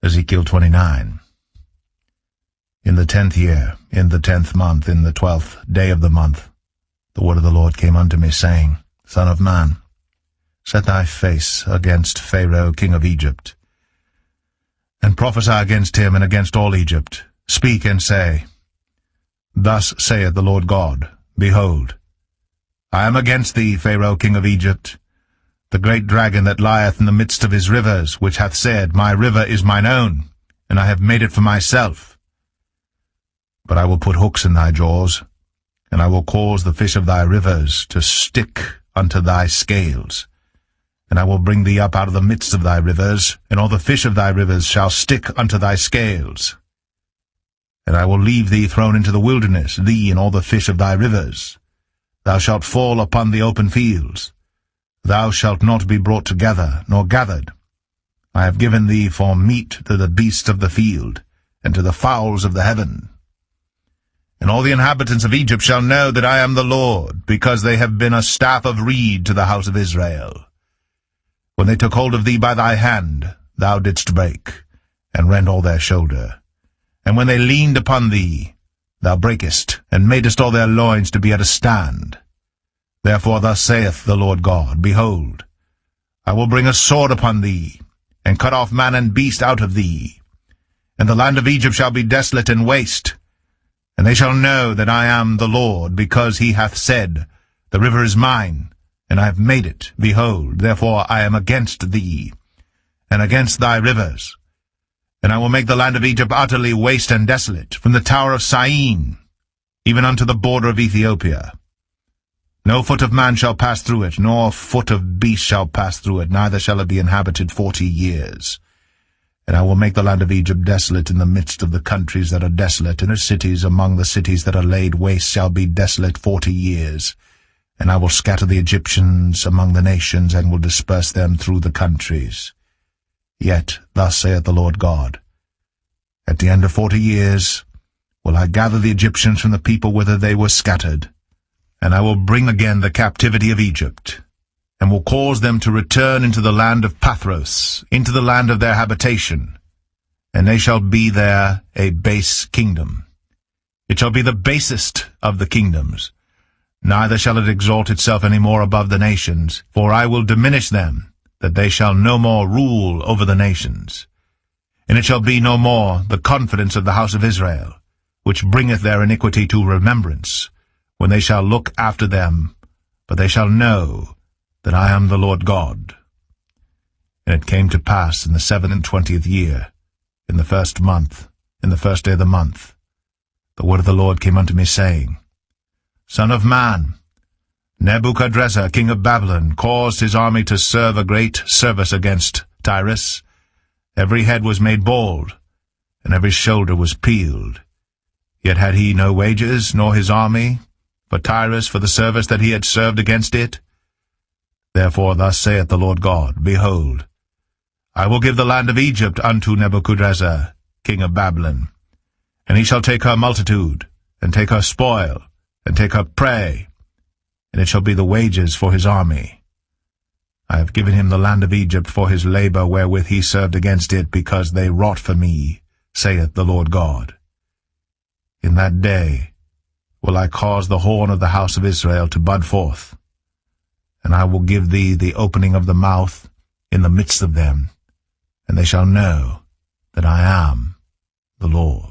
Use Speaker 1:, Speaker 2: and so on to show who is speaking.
Speaker 1: Ezekiel 29. In the 10th year, in the 10th month, in the 12th day of the month, the word of the Lord came unto me, saying, Son of man, set thy face against Pharaoh king of Egypt, and prophesy against him and against all Egypt. Speak and say, Thus saith the Lord God, Behold, I am against thee, Pharaoh king of Egypt, the great dragon that lieth in the midst of his rivers, which hath said, My river is mine own, and I have made it for myself. But I will put hooks in thy jaws, and I will cause the fish of thy rivers to stick unto thy scales. And I will bring thee up out of the midst of thy rivers, and all the fish of thy rivers shall stick unto thy scales. And I will leave thee thrown into the wilderness, thee and all the fish of thy rivers. Thou shalt fall upon the open fields. Thou shalt not be brought together, nor gathered. I have given thee for meat to the beasts of the field, and to the fowls of the heaven. And all the inhabitants of Egypt shall know that I am the Lord, because they have been a staff of reed to the house of Israel. When they took hold of thee by thy hand, thou didst break, and rend all their shoulder. And when they leaned upon thee, thou breakest, and madest all their loins to be at a stand. Therefore thus saith the Lord God, Behold, I will bring a sword upon thee, and cut off man and beast out of thee. And the land of Egypt shall be desolate and waste. And they shall know that I am the Lord, because he hath said, The river is mine, and I have made it. Behold, therefore I am against thee, and against thy rivers. And I will make the land of Egypt utterly waste and desolate, from the tower of Syene, even unto the border of Ethiopia. No foot of man shall pass through it, nor foot of beast shall pass through it, neither shall it be inhabited 40 years. And I will make the land of Egypt desolate in the midst of the countries that are desolate, and her cities among the cities that are laid waste shall be desolate 40 years. And I will scatter the Egyptians among the nations, and will disperse them through the countries. Yet, thus saith the Lord God, At the end of 40 years will I gather the Egyptians from the people whither they were scattered, and I will bring again the captivity of Egypt, and will cause them to return into the land of Pathros, into the land of their habitation, and they shall be there a base kingdom. It shall be the basest of the kingdoms, neither shall it exalt itself any more above the nations, for I will diminish them, that they shall no more rule over the nations. And it shall be no more the confidence of the house of Israel, which bringeth their iniquity to remembrance, when they shall look after them, but they shall know that I am the Lord God. And it came to pass in the 27th year, in the 1st month, in the 1st day of the month, the word of the Lord came unto me, saying, Son of man, Nebuchadrezzar king of Babylon caused his army to serve a great service against Tyrus. Every head was made bald, and every shoulder was peeled. Yet had he no wages, nor his army, for Tyrus, for the service that he had served against it. Therefore thus saith the Lord God, Behold, I will give the land of Egypt unto Nebuchadrezzar king of Babylon, and he shall take her multitude, and take her spoil, and take her prey, and it shall be the wages for his army. I have given him the land of Egypt for his labor wherewith he served against it, because they wrought for me, saith the Lord God. In that day will I cause the horn of the house of Israel to bud forth, and I will give thee the opening of the mouth in the midst of them, and they shall know that I am the Lord.